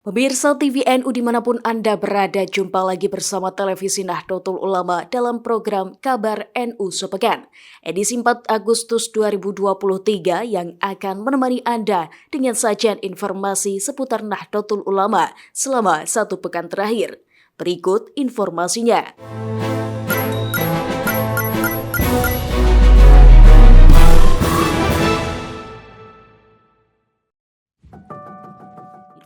Pemirsa TVNU dimanapun Anda berada, jumpa lagi bersama Televisi Nahdlatul Ulama dalam program Kabar NU Sepekan, edisi 4 Agustus 2023 yang akan menemani Anda dengan sajian informasi seputar Nahdlatul Ulama selama satu pekan terakhir. Berikut informasinya.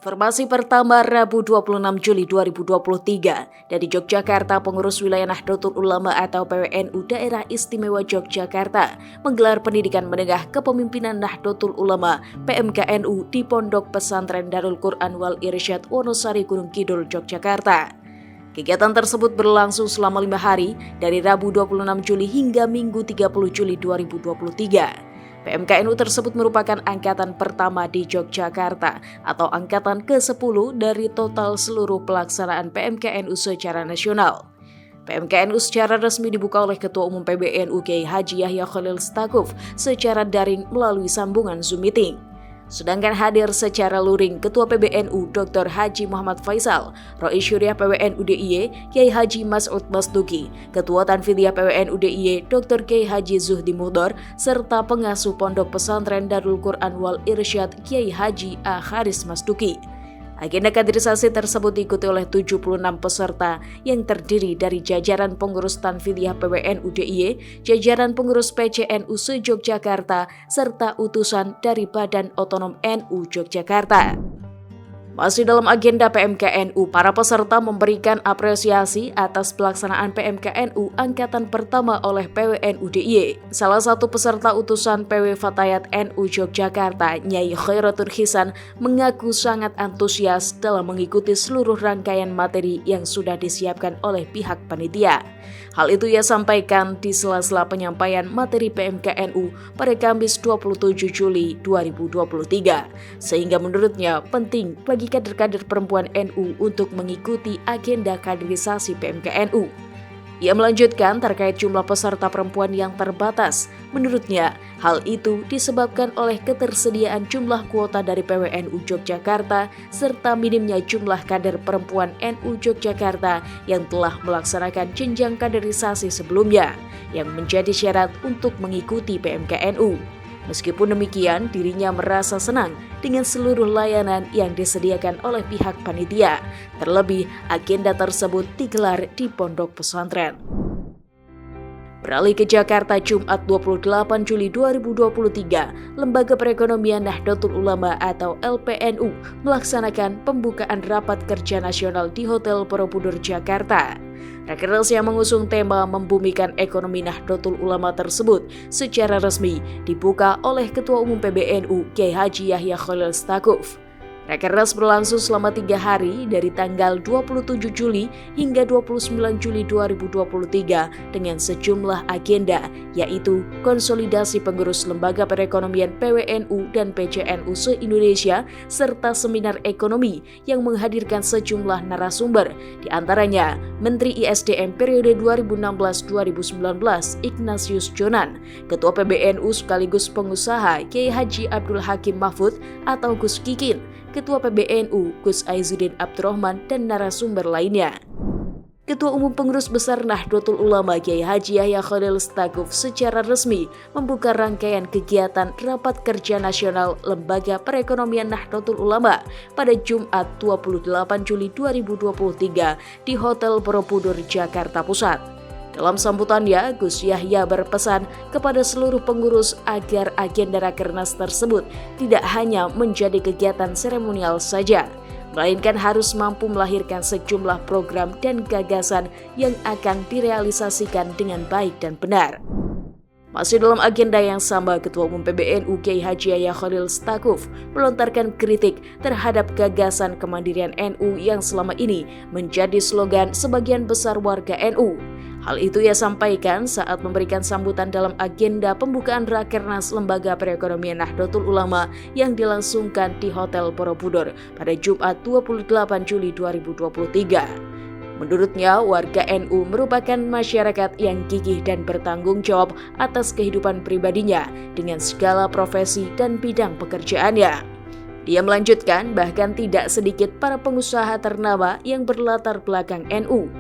Informasi pertama, Rabu 26 Juli 2023, dari Yogyakarta, pengurus wilayah Nahdlatul Ulama atau PWNU Daerah Istimewa Yogyakarta menggelar pendidikan menengah kepemimpinan Nahdlatul Ulama PMKNU di Pondok Pesantren Darul Quran Wal Irsyad Wonosari Gunung Kidul, Yogyakarta. Kegiatan tersebut berlangsung selama 5 hari, dari Rabu 26 Juli hingga Minggu 30 Juli 2023. PMKNU tersebut merupakan angkatan pertama di Yogyakarta atau angkatan ke-10 dari total seluruh pelaksanaan PMKNU secara nasional. PMKNU secara resmi dibuka oleh Ketua Umum PBNU Kiai Haji Yahya Khalil Stakuf secara daring melalui sambungan Zoom Meeting. Sedangkan hadir secara luring Ketua PBNU Dr. Haji Muhammad Faisal, Rois Syuriah PWNU DIY Kiai Haji Mas'ud Masduki, Ketua Tanfidiyah PWNU DIY Dr. Kiai Haji Zuhdi Muhdor, serta pengasuh Pondok Pesantren Darul Quran Wal Irsyad Kiai Haji A. Haris Masduki. Agenda kaderisasi tersebut diikuti oleh 76 peserta yang terdiri dari jajaran pengurus Tanfidiyah PWNU DIY, jajaran pengurus PCNU se-Yogyakarta, serta utusan dari Badan Otonom NU Yogyakarta. Masih dalam agenda PMKNU, para peserta memberikan apresiasi atas pelaksanaan PMKNU angkatan pertama oleh PWNU DIY. Salah satu peserta utusan PW Fatayat NU Yogyakarta, Nyai Khairatul Hisan, mengaku sangat antusias dalam mengikuti seluruh rangkaian materi yang sudah disiapkan oleh pihak panitia. Hal itu ia sampaikan di sela-sela penyampaian materi PMKNU pada Kamis 27 Juli 2023, sehingga menurutnya penting bagi kader-kader perempuan NU untuk mengikuti agenda kaderisasi PMKNU. Ia melanjutkan terkait jumlah peserta perempuan yang terbatas. Menurutnya, hal itu disebabkan oleh ketersediaan jumlah kuota dari PWNU Yogyakarta serta minimnya jumlah kader perempuan NU Yogyakarta yang telah melaksanakan jenjang kaderisasi sebelumnya, yang menjadi syarat untuk mengikuti PMKNU. Meskipun demikian, dirinya merasa senang dengan seluruh layanan yang disediakan oleh pihak panitia. Terlebih, agenda tersebut digelar di pondok pesantren. Beralih ke Jakarta, Jumat 28 Juli 2023, Lembaga Perekonomian Nahdlatul Ulama atau LPNU melaksanakan pembukaan rapat kerja nasional di Hotel Borobudur, Jakarta. Rakernas yang mengusung tema membumikan ekonomi Nahdlatul Ulama tersebut secara resmi dibuka oleh Ketua Umum PBNU Kiai Haji Yahya Khalil Stakuf. Rakernas berlangsung selama 3 hari dari tanggal 27 Juli hingga 29 Juli 2023 dengan sejumlah agenda, yaitu konsolidasi pengurus lembaga perekonomian PWNU dan PCNU se-Indonesia, serta seminar ekonomi yang menghadirkan sejumlah narasumber, diantaranya Menteri ISDM periode 2016-2019 Ignatius Jonan, Ketua PBNU sekaligus pengusaha Kiai Haji Abdul Hakim Mahfud atau Gus Kikin, Ketua PBNU Gus Aizuddin Abdurrahman, dan narasumber lainnya. Ketua Umum Pengurus Besar Nahdlatul Ulama Kiai Haji Yahya Khalil Stakuf secara resmi membuka rangkaian kegiatan Rapat Kerja Nasional Lembaga Perekonomian Nahdlatul Ulama pada Jumat 28 Juli 2023 di Hotel Borobudur, Jakarta Pusat. Dalam sambutannya, Gus Yahya berpesan kepada seluruh pengurus agar agenda Rakernas tersebut tidak hanya menjadi kegiatan seremonial saja, melainkan harus mampu melahirkan sejumlah program dan gagasan yang akan direalisasikan dengan baik dan benar. Masih dalam agenda yang sama, Ketua Umum PBNU Kiai Haji Yahya Khalil Stakuf melontarkan kritik terhadap gagasan kemandirian NU yang selama ini menjadi slogan sebagian besar warga NU. Hal itu ia sampaikan saat memberikan sambutan dalam agenda pembukaan Rakernas Lembaga Perekonomian Nahdlatul Ulama yang dilangsungkan di Hotel Borobudur pada Jumat 28 Juli 2023. Menurutnya, warga NU merupakan masyarakat yang gigih dan bertanggung jawab atas kehidupan pribadinya dengan segala profesi dan bidang pekerjaannya. Dia melanjutkan bahkan tidak sedikit para pengusaha ternama yang berlatar belakang NU.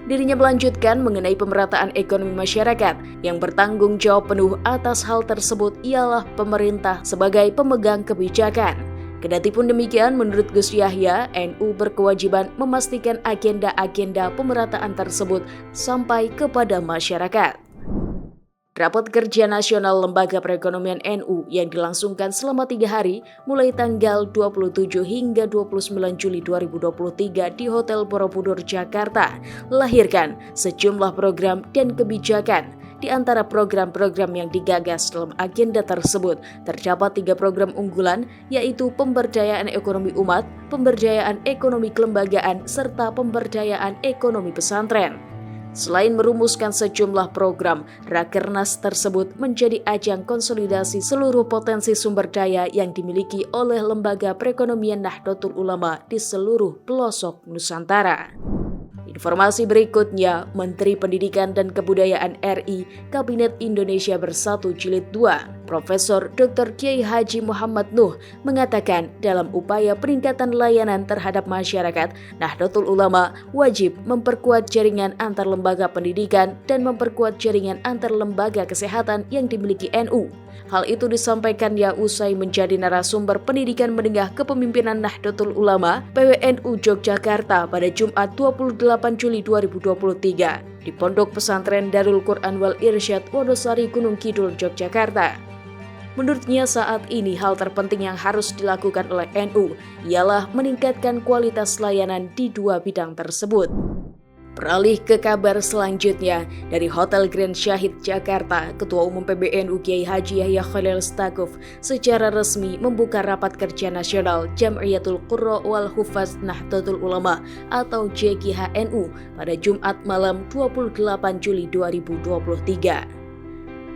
Dirinya melanjutkan mengenai pemerataan ekonomi masyarakat yang bertanggung jawab penuh atas hal tersebut ialah pemerintah sebagai pemegang kebijakan. Kendati pun demikian, menurut Gus Yahya, NU berkewajiban memastikan agenda-agenda pemerataan tersebut sampai kepada masyarakat. Rapat Kerja Nasional Lembaga Perekonomian NU yang dilangsungkan selama 3 hari mulai tanggal 27 hingga 29 Juli 2023 di Hotel Borobudur, Jakarta, melahirkan sejumlah program dan kebijakan. Di antara program-program yang digagas dalam agenda tersebut, terdapat 3 program unggulan, yaitu pemberdayaan ekonomi umat, pemberdayaan ekonomi kelembagaan, serta pemberdayaan ekonomi pesantren. Selain merumuskan sejumlah program, Rakernas tersebut menjadi ajang konsolidasi seluruh potensi sumber daya yang dimiliki oleh Lembaga Perekonomian Nahdlatul Ulama di seluruh pelosok Nusantara. Informasi berikutnya, Menteri Pendidikan dan Kebudayaan RI Kabinet Indonesia Bersatu Jilid 2, Profesor Dr. Kiai Haji Muhammad Nuh mengatakan dalam upaya peningkatan layanan terhadap masyarakat, Nahdlatul Ulama wajib memperkuat jaringan antar lembaga pendidikan dan memperkuat jaringan antar lembaga kesehatan yang dimiliki NU. Hal itu disampaikannya usai menjadi narasumber pendidikan menengah kepemimpinan Nahdlatul Ulama PWNU Yogyakarta pada Jumat 28 Juli 2023 di Pondok Pesantren Darul Quran wal Irsyad Wonosari Gunung Kidul, Yogyakarta. Menurutnya saat ini hal terpenting yang harus dilakukan oleh NU ialah meningkatkan kualitas layanan di 2 bidang tersebut. Beralih ke kabar selanjutnya, dari Hotel Grand Syahid Jakarta, Ketua Umum PBNU Kiai Haji Yahya Khalil Stakuf secara resmi membuka Rapat Kerja Nasional Jam'iyatul Qurra wal Hufaz Nahdlatul Ulama atau JKHNU pada Jumat malam 28 Juli 2023.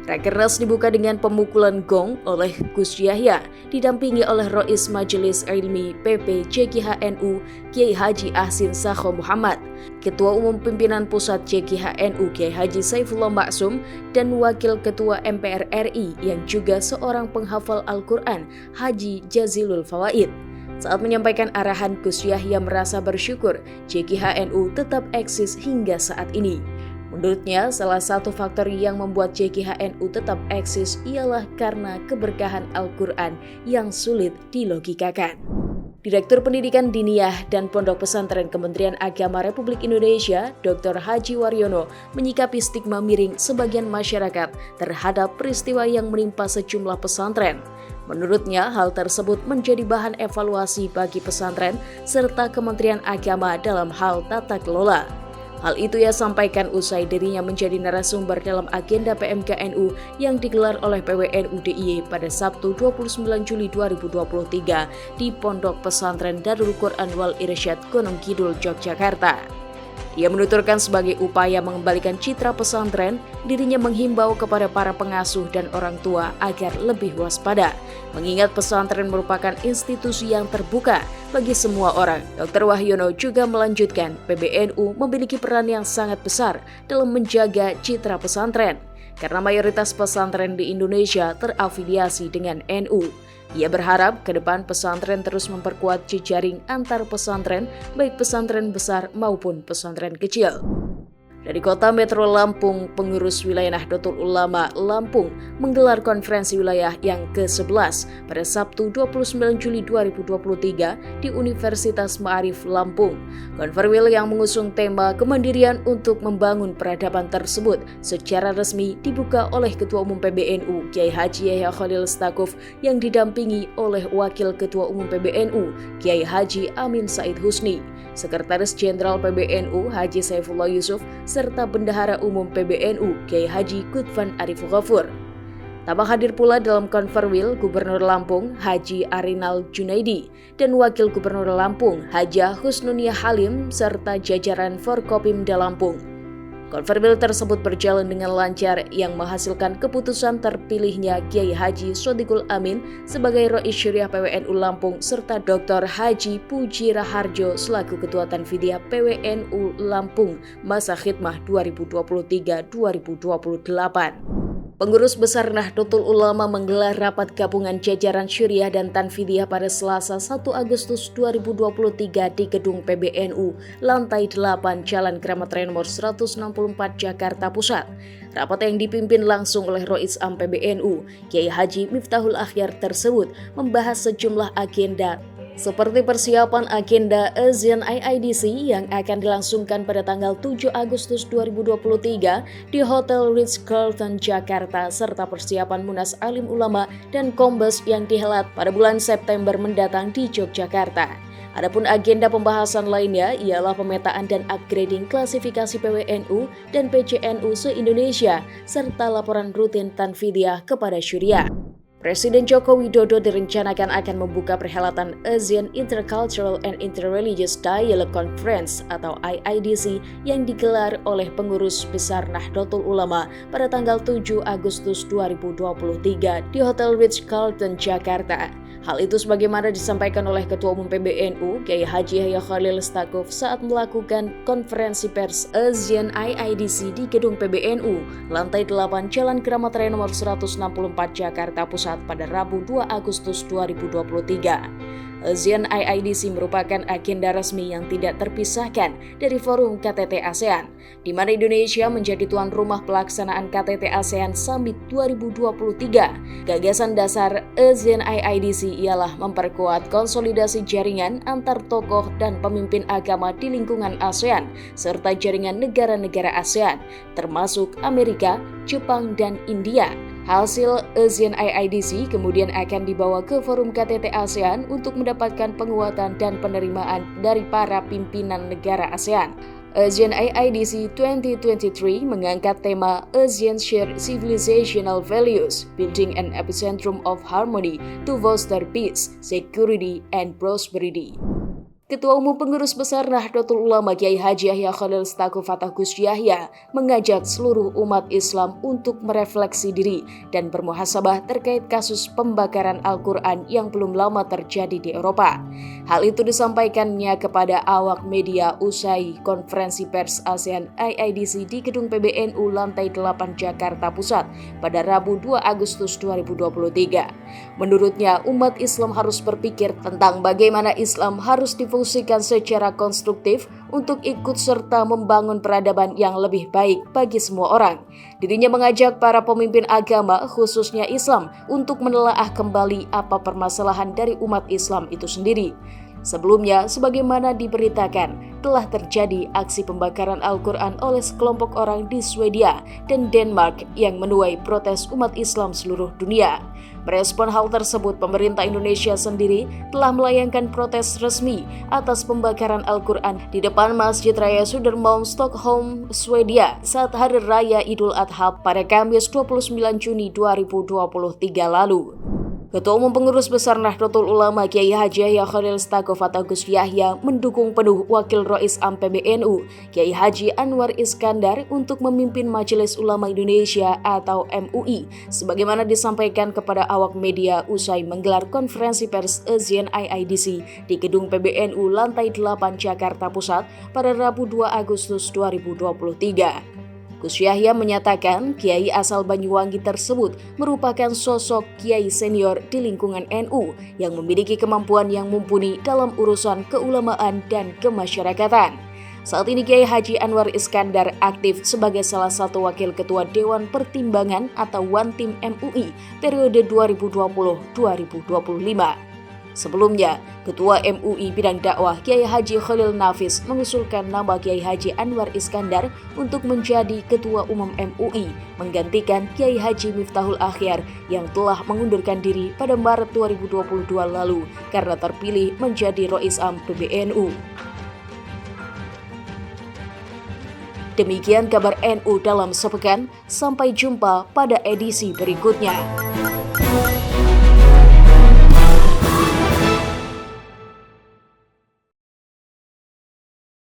Rakernas dibuka dengan pemukulan gong oleh Gus Yahya, didampingi oleh Rois Majelis Ilmi PP JKHNU Kiai Haji Ahsin Sakho Muhammad, Ketua Umum Pimpinan Pusat JKHNU Kiai Haji Saifullah Maksum, dan Wakil Ketua MPR RI yang juga seorang penghafal Al-Quran Haji Jazilul Fawaid. Saat menyampaikan arahan, Gus Yahya merasa bersyukur JKHNU tetap eksis hingga saat ini. Menurutnya, salah satu faktor yang membuat JKHNU tetap eksis ialah karena keberkahan Al-Quran yang sulit dilogikakan. Direktur Pendidikan Diniyah dan Pondok Pesantren Kementerian Agama Republik Indonesia, Dr. Haji Waryono, menyikapi stigma miring sebagian masyarakat terhadap peristiwa yang menimpa sejumlah pesantren. Menurutnya, hal tersebut menjadi bahan evaluasi bagi pesantren serta Kementerian Agama dalam hal tata kelola. Hal itu ia sampaikan usai dirinya menjadi narasumber dalam agenda PMK-NU yang digelar oleh PWNU DIY pada Sabtu 29 Juli 2023 di Pondok Pesantren Darul Quran wal Irsyad Gunung Kidul, Yogyakarta. Ia menuturkan sebagai upaya mengembalikan citra pesantren, dirinya menghimbau kepada para pengasuh dan orang tua agar lebih waspada, mengingat pesantren merupakan institusi yang terbuka bagi semua orang. Dr. Waryono juga melanjutkan, PBNU memiliki peran yang sangat besar dalam menjaga citra pesantren, karena mayoritas pesantren di Indonesia terafiliasi dengan NU. Ia berharap ke depan pesantren terus memperkuat jejaring antar pesantren, baik pesantren besar maupun pesantren kecil. Dari Kota Metro Lampung, pengurus wilayah Nahdlatul Ulama Lampung menggelar konferensi wilayah yang ke-11 pada Sabtu 29 Juli 2023 di Universitas Ma'arif Lampung. Konferwil yang mengusung tema kemandirian untuk membangun peradaban tersebut secara resmi dibuka oleh Ketua Umum PBNU Kiai Haji Yahya Khalil Stakuf yang didampingi oleh Wakil Ketua Umum PBNU Kiai Haji Amin Said Husni, Sekretaris Jenderal PBNU Haji Saifullah Yusuf, serta Bendahara Umum PBNU Kiai Haji Kutvan Arif Ghafur. Tampak hadir pula dalam konferwil Gubernur Lampung Haji Arinal Junaidi dan Wakil Gubernur Lampung Hajah Husnunia Halim serta jajaran Forkopimda Lampung. Konferwil tersebut berjalan dengan lancar yang menghasilkan keputusan terpilihnya Kiai Haji Shodiqul Amin sebagai Rois Syariah PWNU Lampung serta Dr. Haji Puji Raharjo selaku Ketua Tanfidiyah PWNU Lampung masa khidmah 2023-2028. Pengurus Besar Nahdlatul Ulama menggelar rapat gabungan jajaran Syuriah dan Tanfidiyah pada Selasa 1 Agustus 2023 di Gedung PBNU, lantai 8, Jalan Kramat Raya nomor 164, Jakarta Pusat. Rapat yang dipimpin langsung oleh Rois Am PBNU, Kiai Haji Miftahul Akhyar tersebut membahas sejumlah agenda seperti persiapan agenda Asean IIDC yang akan dilangsungkan pada tanggal 7 Agustus 2023 di Hotel Ritz-Carlton, Jakarta, serta persiapan Munas Alim Ulama dan Kombes yang dihelat pada bulan September mendatang di Yogyakarta. Adapun agenda pembahasan lainnya ialah pemetaan dan upgrading klasifikasi PWNU dan PCNU se-Indonesia, serta laporan rutin Tanfidiyah kepada Syuriah. Presiden Joko Widodo direncanakan akan membuka perhelatan ASEAN Intercultural and Interreligious Dialogue Conference atau IIDC yang digelar oleh pengurus besar Nahdlatul Ulama pada tanggal 7 Agustus 2023 di Hotel Ritz-Carlton, Jakarta. Hal itu sebagaimana disampaikan oleh Ketua Umum PBNU, Kiai Haji Yahya Khalil Stakuf saat melakukan konferensi pers ASEAN IIDC di Gedung PBNU, lantai 8, Jalan Kramat Raya nomor 164, Jakarta Pusat pada Rabu 2 Agustus 2023. ASEAN IIDC merupakan agenda resmi yang tidak terpisahkan dari forum KTT ASEAN, di mana Indonesia menjadi tuan rumah pelaksanaan KTT ASEAN Summit 2023. Gagasan dasar ASEAN IIDC ialah memperkuat konsolidasi jaringan antar tokoh dan pemimpin agama di lingkungan ASEAN, serta jaringan negara-negara ASEAN, termasuk Amerika, Jepang, dan India. Hasil ASEAN IIDC kemudian akan dibawa ke forum KTT ASEAN untuk mendapatkan penguatan dan penerimaan dari para pimpinan negara ASEAN. ASEAN IIDC 2023 mengangkat tema ASEAN Shared Civilizational Values, Building an Epicentrum of Harmony to Foster Peace, Security, and Prosperity. Ketua Umum Pengurus Besar Nahdlatul Ulama Kiai Haji Yahya Khalil Stakuf atau Gus Yahya mengajak seluruh umat Islam untuk merefleksi diri dan bermuhasabah terkait kasus pembakaran Al-Quran yang belum lama terjadi di Eropa. Hal itu disampaikannya kepada awak media usai konferensi pers ASEAN IIDC di Gedung PBNU lantai 8 Jakarta Pusat pada Rabu 2 Agustus 2023. Menurutnya, umat Islam harus berpikir tentang bagaimana Islam harus difungsikan secara konstruktif untuk ikut serta membangun peradaban yang lebih baik bagi semua orang. Dirinya mengajak para pemimpin agama, khususnya Islam, untuk menelaah kembali apa permasalahan dari umat Islam itu sendiri. Sebelumnya, sebagaimana diberitakan, telah terjadi aksi pembakaran Al-Quran oleh sekelompok orang di Swedia dan Denmark yang menuai protes umat Islam seluruh dunia. Merespon hal tersebut, pemerintah Indonesia sendiri telah melayangkan protes resmi atas pembakaran Al-Quran di depan Masjid Raya Södermalm, Stockholm, Swedia saat Hari Raya Idul Adha pada Kamis 29 Juni 2023 lalu. Ketua Umum Pengurus Besar Nahdlatul Ulama Kiai Haji Yahya Khalil Stakuf atau Gus Yahya mendukung penuh Wakil Rois Am PBNU Kiai Haji Anwar Iskandar untuk memimpin Majelis Ulama Indonesia atau MUI, sebagaimana disampaikan kepada awak media usai menggelar konferensi pers ASEAN IIDC di Gedung PBNU lantai 8 Jakarta Pusat pada Rabu 2 Agustus 2023. Gus Yahya menyatakan Kiai asal Banyuwangi tersebut merupakan sosok Kiai senior di lingkungan NU yang memiliki kemampuan yang mumpuni dalam urusan keulamaan dan kemasyarakatan. Saat ini Kiai Haji Anwar Iskandar aktif sebagai salah satu wakil ketua Dewan Pertimbangan atau One-Team MUI periode 2020-2025. Sebelumnya, Ketua MUI Bidang Dakwah Kiai Haji Khalil Nafis mengusulkan nama Kiai Haji Anwar Iskandar untuk menjadi Ketua Umum MUI, menggantikan Kiai Haji Miftahul Akhyar yang telah mengundurkan diri pada Maret 2022 lalu karena terpilih menjadi Rois Am PBNU. Demikian kabar NU dalam sepekan, sampai jumpa pada edisi berikutnya.